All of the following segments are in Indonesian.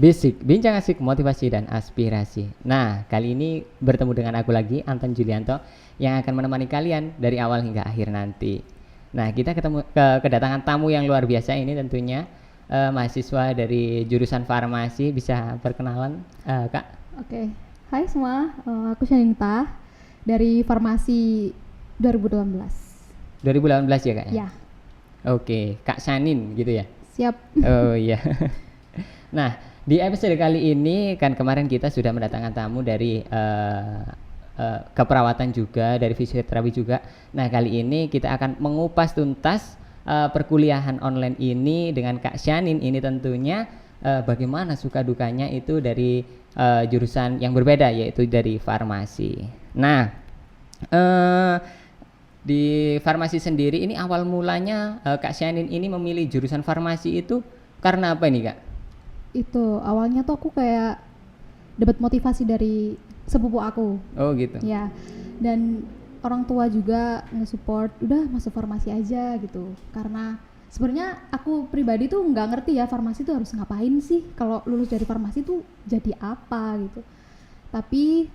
Basic, bincang asik motivasi dan aspirasi. Nah, kali ini bertemu dengan aku lagi, Anton Julianto, yang akan menemani kalian dari awal hingga akhir nanti. Nah, kita kedatangan tamu yang luar biasa ini tentunya mahasiswa dari jurusan farmasi. Bisa perkenalan, Kak? Oke, hai semua, aku Shanita dari Farmasi 2018. 2018 ya, Kak? Ya, Oke, Kak Shanin gitu ya? siap. Oh iya. Nah, di episode kali ini kan kemarin kita sudah mendatangkan tamu dari keperawatan juga, dari fisioterapi juga. Nah, kali ini kita akan mengupas tuntas perkuliahan online ini dengan Kak Shanin ini tentunya bagaimana suka dukanya itu dari jurusan yang berbeda, yaitu dari farmasi. Nah, di farmasi sendiri ini awal mulanya Kak Shanin ini memilih jurusan farmasi itu karena apa nih, Kak? Itu awalnya tuh aku kayak dapat motivasi dari sepupu aku. Oh gitu. Ya, dan orang tua juga nge-support, udah masuk farmasi aja gitu. Karena sebenarnya aku pribadi tuh nggak ngerti ya farmasi tuh harus ngapain sih. Kalau lulus dari farmasi tuh jadi apa gitu. Tapi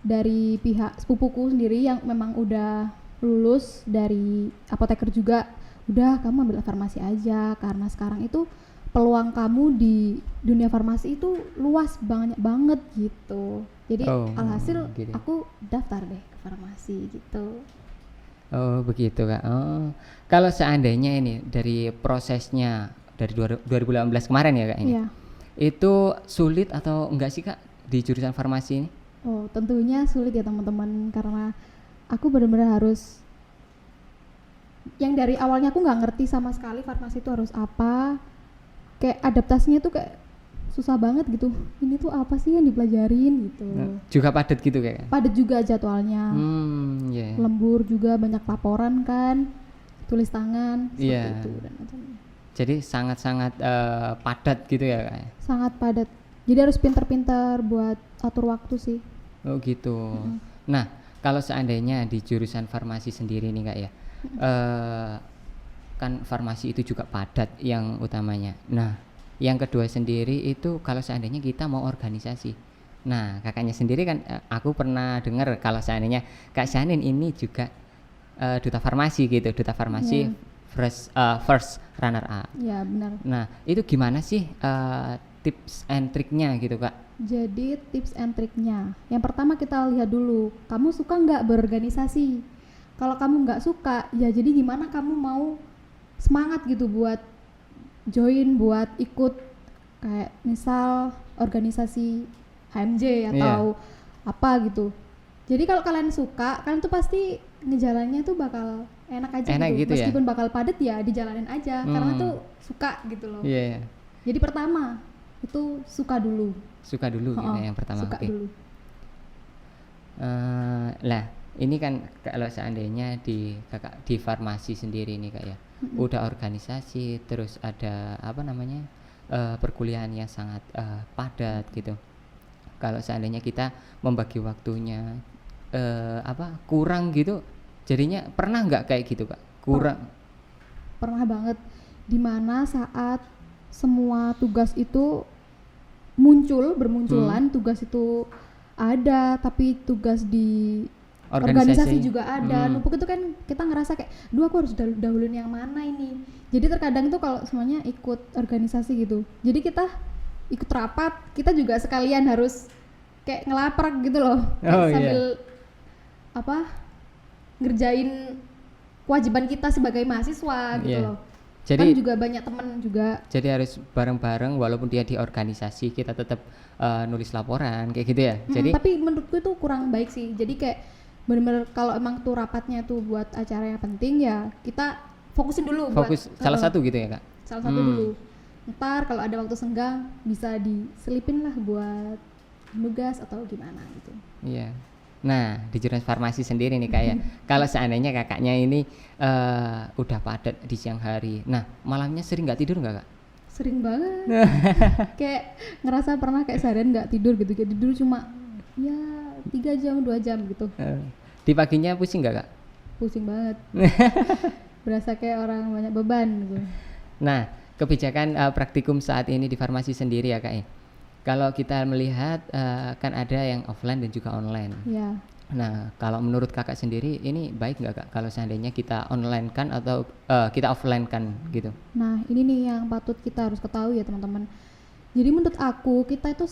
dari pihak sepupuku sendiri yang memang udah lulus dari apoteker juga, udah kamu ambil farmasi aja karena sekarang itu peluang kamu di dunia farmasi itu luas banget gitu. Jadi alhasil gitu. aku daftar deh ke farmasi gitu. Oh begitu, Kak. Oh, kalau seandainya ini dari prosesnya dari 2018 kemarin ya, Kak, ini Iya. itu sulit atau enggak sih, Kak, di jurusan farmasi ini? Oh tentunya sulit ya teman-teman, karena aku benar-benar harus yang dari awalnya aku nggak ngerti sama sekali farmasi itu harus apa, kayak adaptasinya tuh kayak susah banget gitu. Ini tuh apa sih yang dipelajarin gitu. Nah, juga padat gitu, Kak? Padat juga jadwalnya. Yeah. Lembur juga, banyak laporan kan, tulis tangan seperti itu dan macamnya. Jadi sangat-sangat padat gitu ya, Kak? Sangat padat. Jadi harus pintar-pintar buat atur waktu sih. Oh gitu. Nah, kalau seandainya di jurusan farmasi sendiri nih, Kak ya, kan farmasi itu juga padat yang utamanya. Nah, yang kedua sendiri itu kalau seandainya kita mau organisasi. Nah, kakaknya sendiri kan aku pernah dengar kalau seandainya Kak Shanin ini juga duta farmasi gitu, duta farmasi first runner up. Ya benar. Nah, itu gimana sih tips and triknya gitu, Kak? Jadi tips and triknya, yang pertama kita lihat dulu, kamu suka nggak berorganisasi? Kalau kamu nggak suka, ya jadi gimana kamu mau semangat gitu buat join, buat ikut kayak misal organisasi HMJ atau apa gitu. Jadi kalau kalian suka, kalian tuh pasti ngejalannya tuh bakal enak aja gitu. Meskipun bakal padat ya dijalanin aja karena tuh suka gitu loh. Jadi pertama itu suka dulu gitu yang pertama. Suka dulu. Lah ini kan kalau seandainya di kakak di farmasi sendiri nih, Kak ya, udah organisasi terus ada apa namanya perkuliahan yang sangat padat gitu. Kalau seandainya kita membagi waktunya kurang gitu, jadinya pernah nggak kayak gitu, Kak? Kurang? Pernah banget, dimana saat semua tugas itu bermunculan, tugas itu ada, tapi tugas di organisasi juga ada, numpuk itu kan kita ngerasa kayak, aku harus dahuluin yang mana ini. Jadi terkadang itu kalau semuanya ikut organisasi gitu, jadi kita ikut rapat, kita juga sekalian harus kayak ngelaprak gitu loh, sambil ngerjain kewajiban kita sebagai mahasiswa gitu loh. Jadi kan juga banyak teman juga. Jadi harus bareng-bareng walaupun dia di organisasi, kita tetap nulis laporan kayak gitu ya. Jadi tapi menurutku itu kurang baik sih. Jadi kayak bener-bener kalau emang tuh rapatnya tuh buat acara yang penting ya kita fokusin dulu. Fokus salah satu gitu ya, Kak? Salah satu dulu. Ntar kalau ada waktu senggang bisa diselipin lah buat nugas atau gimana gitu. Iya. Nah, di jurusan farmasi sendiri nih, Kak ya, kalau seandainya kakaknya ini udah padat di siang hari, nah malamnya sering nggak tidur nggak, Kak? Sering banget. Kayak ngerasa pernah kayak seharian nggak tidur gitu, jadi tidur cuma ya 3 jam 2 jam gitu. Di paginya pusing nggak, Kak? Pusing banget. Berasa kayak orang banyak beban gitu. Nah, kebijakan praktikum saat ini di farmasi sendiri ya, Kak ya, Kalau kita melihat kan ada yang offline dan juga online. Ya. Nah, kalau menurut kakak sendiri ini baik nggak kak kalau seandainya kita online kan atau kita offline kan gitu? Nah, ini nih yang patut kita harus ketahui ya teman-teman. Jadi menurut aku kita itu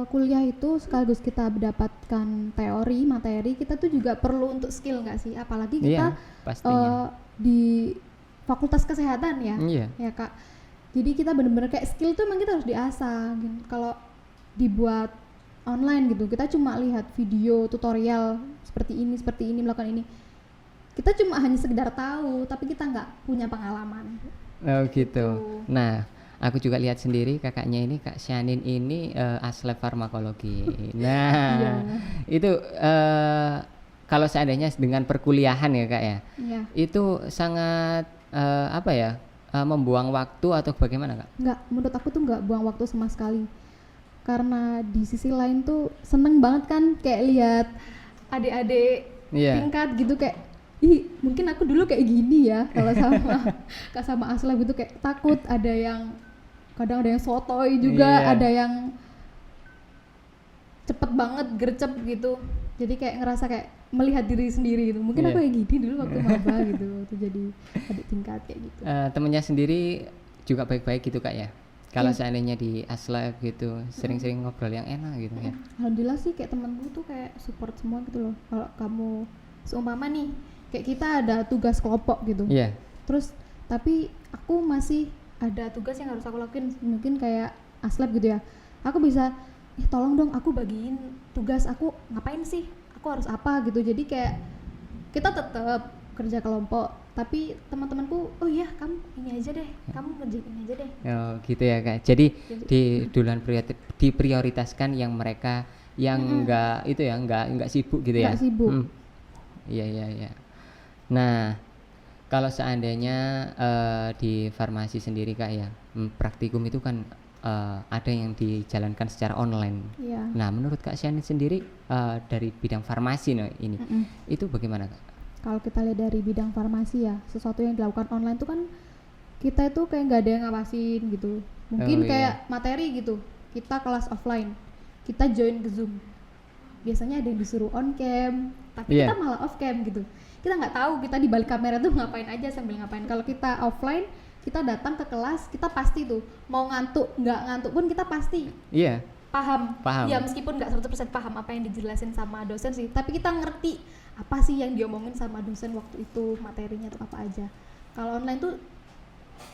kuliah itu sekaligus kita mendapatkan teori, materi, kita tuh juga perlu untuk skill nggak sih? Apalagi kita Iya, pastinya. di Fakultas Kesehatan ya, Iya, ya Kak. Jadi kita bener-bener kayak skill tuh emang kita harus diasah. Gitu. Kalau dibuat online gitu, kita cuma lihat video tutorial seperti ini melakukan ini. Kita cuma hanya sekedar tahu, tapi kita nggak punya pengalaman. oh gitu. Nah, aku juga lihat sendiri kakaknya ini Kak Syanin ini aslep farmakologi. Nah, Iya. itu kalau seandainya dengan perkuliahan ya kak ya, Iya. itu sangat apa ya, membuang waktu atau bagaimana kak? Nggak, menurut aku tuh nggak buang waktu sama sekali. Karena di sisi lain tuh seneng banget kan kayak lihat adik-adik Iya. tingkat gitu kayak ih mungkin aku dulu kayak gini ya kalau sama aslep gitu kayak takut ada yang kadang ada yang sotoy juga, Iya. ada yang cepet banget gercep gitu, jadi kayak ngerasa kayak melihat diri sendiri gitu, mungkin Iya. aku kayak gini dulu waktu maba gitu, waktu jadi adik tingkat kayak gitu. Temennya sendiri juga baik-baik gitu kak ya? Kalau Iya. seandainya di aslep gitu, sering-sering ngobrol yang enak gitu ya? Alhamdulillah sih kayak temenku tuh kayak support semua gitu loh. Kalau kamu seumpama nih kayak kita ada tugas kelompok gitu, Iya. terus tapi aku masih ada tugas yang harus aku lakuin, mungkin kayak aslep gitu ya, aku bisa tolong dong aku bagiin tugas aku ngapain sih, aku harus apa gitu. Jadi kayak kita tetap kerja kelompok, tapi teman-temanku oh iya kamu ini aja deh, kamu ngerjain ini aja deh. Oh gitu ya kak. Jadi Jadi- di duluan diprioritaskan yang mereka yang enggak itu ya, enggak sibuk gitu ya? Nggak sibuk. Iya iya iya. Nah, kalau seandainya di farmasi sendiri kak ya, praktikum itu kan ada yang dijalankan secara online. Iya. Nah, menurut Kak Syanin sendiri dari bidang farmasi ini, itu bagaimana Kak? Kalau kita lihat dari bidang farmasi ya, sesuatu yang dilakukan online tuh kan kita itu kayak nggak ada yang ngawasin gitu. Mungkin Oh, iya. kayak materi gitu, kita kelas offline, kita join ke Zoom. Biasanya ada yang disuruh on cam, tapi Iya. kita malah off cam gitu. Kita nggak tahu kita di balik kamera tuh ngapain aja sambil ngapain. Kalau kita offline, kita datang ke kelas, kita pasti tuh mau ngantuk nggak ngantuk pun kita pasti Iya, paham. Paham. Ya meskipun nggak 100% paham apa yang dijelasin sama dosen sih, tapi kita ngerti apa sih yang diomongin sama dosen waktu itu, materinya tuh apa aja. Kalau online tuh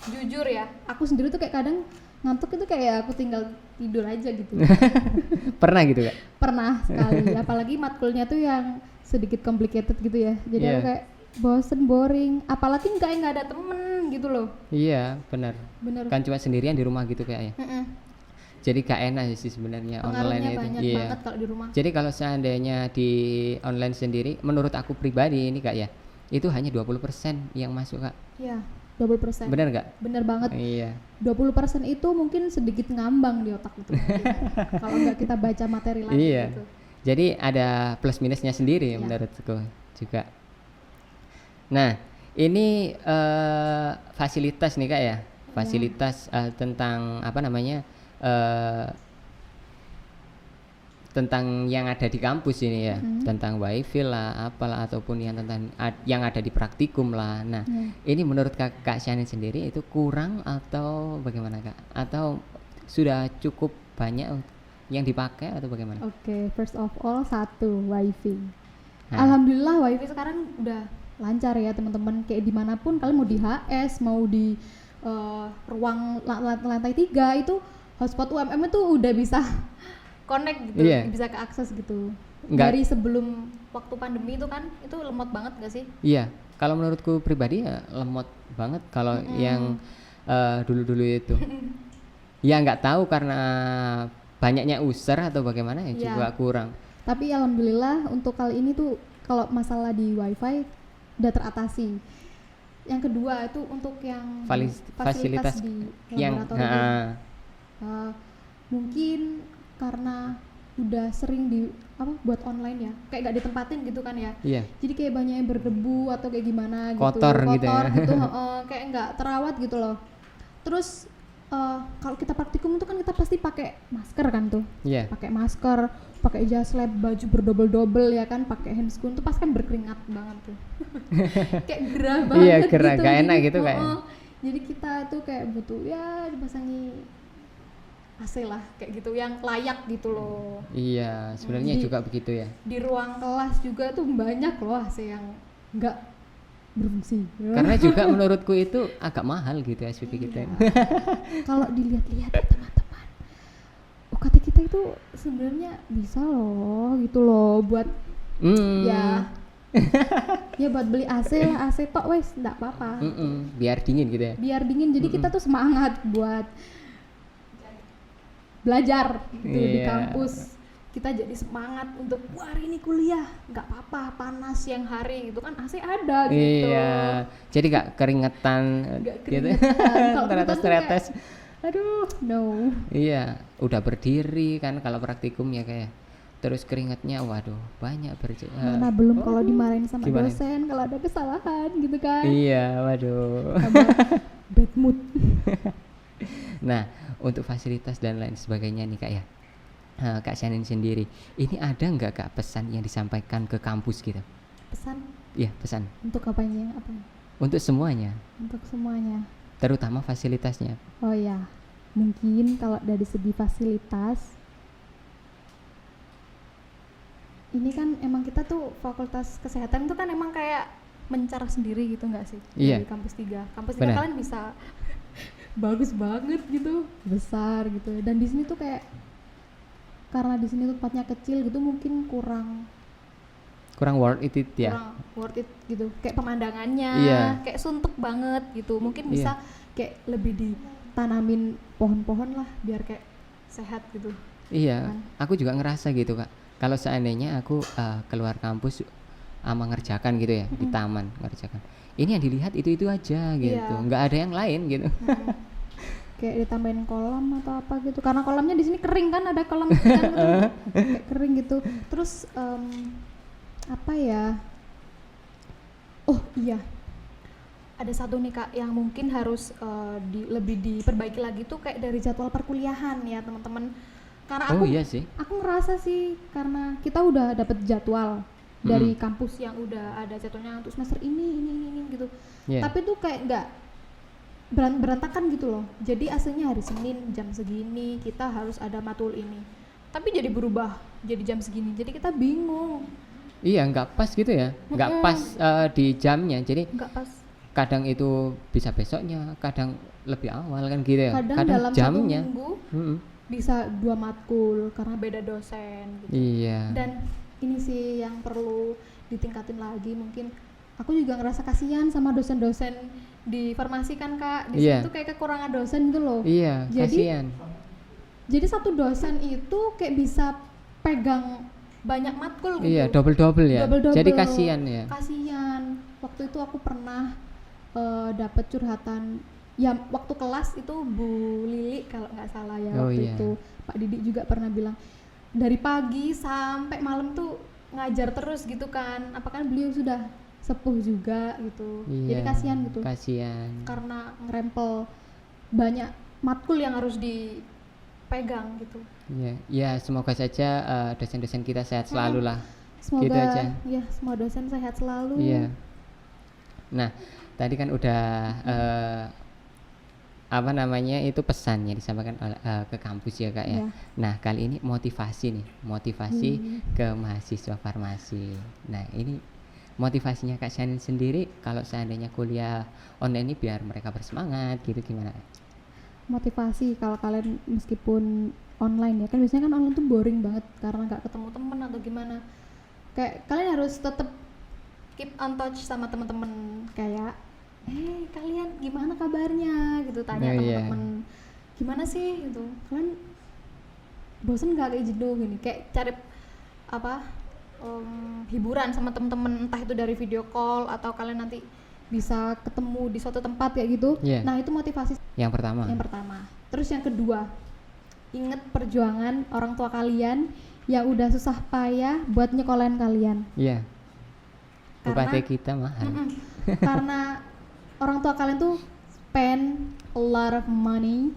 jujur ya, aku sendiri tuh kayak kadang ngantuk itu kayak aku tinggal tidur aja gitu. pernah gitu Kak? Pernah sekali, apalagi matkulnya tuh yang sedikit complicated gitu ya. Jadi Iya. aku kayak bosen, boring, apalagi nggak ada temen gitu loh. Iya, benar. Bener. Kan cuma sendirian di rumah gitu Kak ya. Mm-mm. Jadi gak enak sih sebenarnya online Pengaruhnya itu. banyak Iya. banget kalau di rumah. Jadi kalau seandainya di online sendiri, menurut aku pribadi ini Kak ya, itu hanya 20% yang masuk Kak. Ya, 20%. Benar nggak? Bener banget. Iya. 20% itu mungkin sedikit ngambang di otak itu nanti. Kalau nggak kita baca materi lagi Iya. gitu. Jadi ada plus minusnya sendiri Iya. menurutku juga. Nah, ini fasilitas nih Kak ya. Fasilitas tentang apa namanya? Tentang yang ada di kampus ini ya, tentang wifi lah, apalah ataupun yang tentang yang ada di praktikum lah. Nah, Iya. ini menurut Kak Syanin sendiri itu kurang atau bagaimana Kak? Atau sudah cukup banyak yang dipakai atau bagaimana? Oke, first of all satu wifi. Nah. Alhamdulillah wifi sekarang udah lancar ya teman-teman. Kayak dimanapun kalian mau di HS, mau di ruang lantai 3 itu hotspot UMM itu udah bisa connect gitu, Iya. bisa keakses gitu. Nggak- Dari sebelum waktu pandemi itu kan itu lemot banget gak sih? Iya, kalau menurutku pribadi ya lemot banget kalau yang dulu-dulu itu. Ya nggak tahu karena banyaknya user atau bagaimana ya Iya. juga kurang. Tapi alhamdulillah untuk kali ini tuh kalau masalah di wifi udah teratasi. Yang kedua itu untuk yang Fasilitas di yang laboratorium. Mungkin karena udah sering buat online ya, kayak gak ditempatin gitu kan ya. Iya. Jadi kayak banyak yang berdebu atau kayak gimana gitu, Kotor gitu ya. gitu, kayak nggak terawat gitu loh. Terus kalau kita praktikum itu kan kita pasti pakai masker kan tuh, Iya. pakai masker, pakai jas lab, baju berdobel-dobel ya kan, pakai handscoon tuh pas kan berkeringat banget tuh. Kayak gerah banget Iya, gerah, gitu. gak enak Jadi, gitu kayak. jadi kita tuh kayak butuh ya dipasangi AC lah kayak gitu yang layak gitu loh. Iya, sebenarnya Di- juga begitu ya. Di ruang kelas juga tuh banyak loh AC yang nggak berfungsi. Karena juga menurutku itu agak mahal gitu SPP kita. Iya. Kalau dilihat-lihat ya teman-teman, UKT kita itu sebenarnya bisa loh gitu loh buat ya ya buat beli AC lah, AC tok wes nggak apa-apa, Biar dingin gitu ya. biar dingin jadi kita tuh semangat buat belajar gitu di Iya. kampus. Kita jadi semangat untuk wah hari ini kuliah nggak apa-apa panas siang hari gitu kan AC ada gitu. Iya. Jadi gak keringetan Nggak gitu. keringetan. Kalau kita tuh Teretes-teretes. Aduh. No. Iya, udah berdiri kan kalau praktikum ya kayak. Terus keringatnya waduh, banyak Mana belum kalau dimarahin sama gimana? dosen kalau ada kesalahan gitu kan. Iya, waduh. Tambah bad mood. Nah, untuk fasilitas dan lain sebagainya nih Kak ya. Kak Shanin sendiri, ini ada nggak Kak pesan yang disampaikan ke kampus gitu? Pesan Iya, pesan untuk apanya? Apa? untuk semuanya, Untuk semuanya. terutama fasilitasnya. Oh ya, mungkin kalau dari segi fasilitas, ini kan emang kita tuh fakultas kesehatan itu kan emang kayak mencar sendiri gitu nggak sih? Iya. Dari kampus 3. Kampus 3 Benar. kalian bisa bagus banget gitu, besar gitu. Dan di sini tuh kayak karena di sini tuh tempatnya kecil gitu mungkin kurang Worth it ya. kurang worth it gitu, kayak pemandangannya Iya. kayak suntuk banget gitu, mungkin Iya. bisa kayak lebih ditanamin pohon-pohon lah biar kayak sehat gitu. Iya, Kan? aku juga ngerasa gitu Kak. Kalau seandainya aku keluar kampus mengerjakan gitu ya di taman ngerjakan. Ini yang dilihat itu aja gitu, Iya. nggak ada yang lain gitu. Kayak ditambahin kolam atau apa gitu, karena kolamnya di sini kering kan, ada kolam ikan gitu kayak kering gitu. Terus apa ya, oh iya, ada satu nih Kak yang mungkin harus lebih diperbaiki lagi tuh kayak dari jadwal perkuliahan ya teman-teman. Karena Oh iya sih. aku ngerasa sih karena kita udah dapet jadwal dari kampus yang udah ada jadwalnya untuk semester ini gitu. Iya. Tapi tuh kayak nggak berantakan gitu loh. Jadi aslinya hari Senin jam segini kita harus ada matkul ini. Tapi jadi berubah jadi jam segini. Jadi kita bingung. Iya, nggak pas gitu ya, nggak pas di jamnya. Jadi Nggak pas. kadang itu bisa besoknya, kadang lebih awal kan gitu ya. Kadang dalam jamnya. 1 minggu Mm-mm. bisa 2 matkul karena beda dosen gitu. Iya. Dan ini sih yang perlu ditingkatin lagi mungkin. Aku juga ngerasa kasihan sama dosen-dosen di farmasi kan Kak. Di Iya. situ kayak kekurangan dosen gitu loh. Iya, Jadi kasihan. Jadi satu dosen itu kayak bisa pegang banyak matkul gitu. Iya, double ya. Double-double. Jadi kasihan ya. Kasihan. Waktu itu aku pernah dapat curhatan. Ya waktu kelas itu Bu Lili kalau nggak salah ya Oh, waktu iya. itu. Pak Didik juga pernah bilang dari pagi sampai malam tuh ngajar terus gitu kan. Apakah beliau sudah sepuh juga gitu. Jadi Iya. kasihan gitu. Kasihan. Karena ngerempel banyak matkul yang harus dipegang gitu. Iya, ya semoga saja dosen-dosen kita sehat selalu lah. Semoga Gitu aja. ya semua dosen sehat selalu. Iya. Nah, tadi kan udah apa namanya itu pesannya disampaikan ke kampus ya Kak ya. Iya. Nah, kali ini motivasi ke mahasiswa farmasi. Nah, ini motivasinya Kak Shanin sendiri kalau seandainya kuliah online ini biar mereka bersemangat gitu gimana? Motivasi kalau kalian meskipun online ya kan biasanya kan online tuh boring banget karena nggak ketemu temen atau gimana. Kayak kalian harus tetap keep on touch sama teman-teman kayak kalian gimana kabarnya gitu, tanya Oh, iya. teman-teman gimana sih gitu, kalian bosen nggak kayak jenuh gini, kayak cari apa hiburan sama teman-teman, entah itu dari video call atau kalian nanti bisa ketemu di suatu tempat kayak gitu. Iya. Nah itu motivasi Yang pertama. yang pertama. Terus yang kedua, inget perjuangan orang tua kalian yang udah susah payah buat nyekolahin kalian. Iya. Karena- UKT kita mahal. Karena orang tua kalian tuh spend a lot of money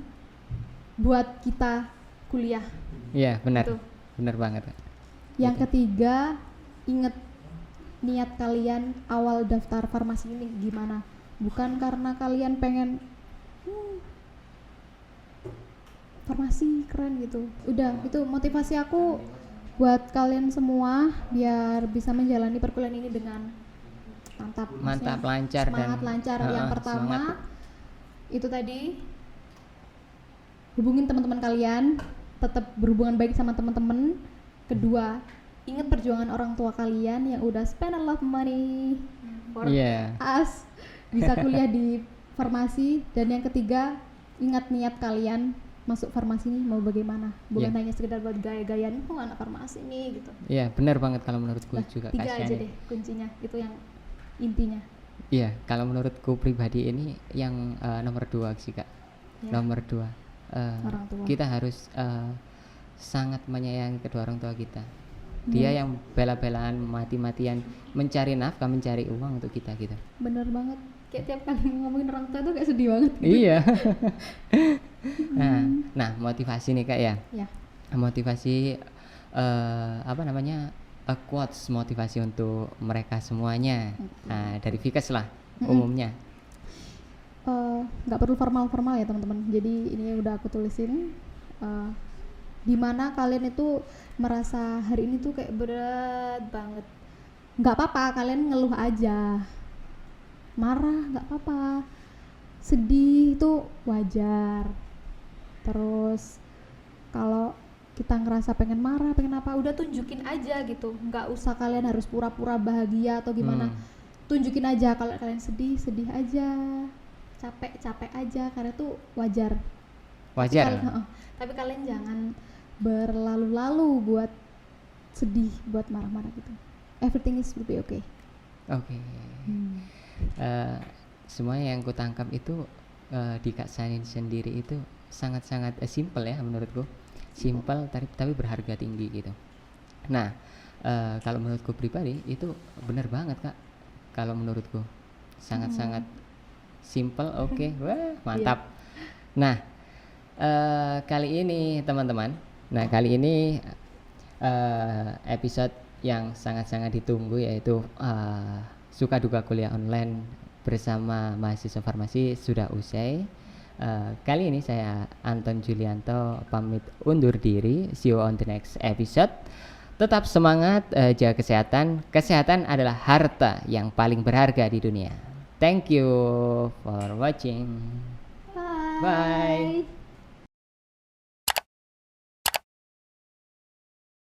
buat kita kuliah. Iya, benar. Tuh. Benar banget, Kak. Yang Gitu. ketiga, inget niat kalian awal daftar farmasi ini gimana? Bukan karena kalian pengen farmasi keren gitu. Udah, itu motivasi aku buat kalian semua biar bisa menjalani perkuliahan ini dengan mantap. Mantap, Maksudnya lancar semangat dan lancar. Yang pertama semangat. itu tadi hubungin teman-teman kalian, tetap berhubungan baik sama teman-teman. Kedua, ingat perjuangan orang tua kalian yang udah spend a lot of money for Iya. us bisa kuliah di farmasi. Dan yang ketiga, ingat niat kalian masuk farmasi ini mau bagaimana, bukan Iya. hanya sekedar buat gaya-gayaan anak farmasi nih gitu. Iya, benar banget kalau menurutku Nah, juga, tiga Kak aja Syani. deh kuncinya, itu yang intinya. Iya, kalau menurutku pribadi ini yang nomor 2 sih, Kak. Ya, Nomor 2, orang tua. kita harus sangat menyayangi kedua orang tua kita. Dia yang bela-belaan mati-matian mencari nafkah, mencari uang untuk kita gitu. Bener banget, kayak tiap kali ngomongin orang tua tuh kayak sedih banget gitu. Iya. Nah, motivasi nih, Kak ya. Ya, Motivasi apa namanya? Quotes motivasi untuk mereka semuanya. Nah, dari Vikes lah umumnya. nggak perlu formal-formal ya teman-teman. Jadi ini udah aku tulisin dimana kalian itu merasa hari ini tuh kayak berat banget, nggak apa-apa, kalian ngeluh aja, marah nggak apa-apa, sedih itu wajar. Terus kalau kita ngerasa pengen marah, pengen apa, udah tunjukin aja gitu, nggak usah kalian harus pura-pura bahagia atau gimana. Tunjukin aja kalau kalian sedih, sedih aja, capek aja, karena itu wajar. Wajar. Tapi kalian jangan berlalu-lalu buat sedih, buat marah-marah gitu. Everything is will be okay. Oke. Semua yang ku tangkap itu di Kak Syani sendiri itu sangat-sangat simple ya menurutku. Simple tapi berharga tinggi gitu. Nah, kalau menurutku pribadi itu benar banget, Kak. Kalau menurutku sangat-sangat simple, oke. Wah, mantap. Nah, kali ini teman-teman, episode yang sangat-sangat ditunggu yaitu suka duka kuliah online bersama mahasiswa farmasi sudah usai. Kali ini saya Anton Julianto pamit undur diri. See you on the next episode. Tetap semangat, jaga kesehatan. Kesehatan adalah harta yang paling berharga di dunia. Thank you for watching. Bye.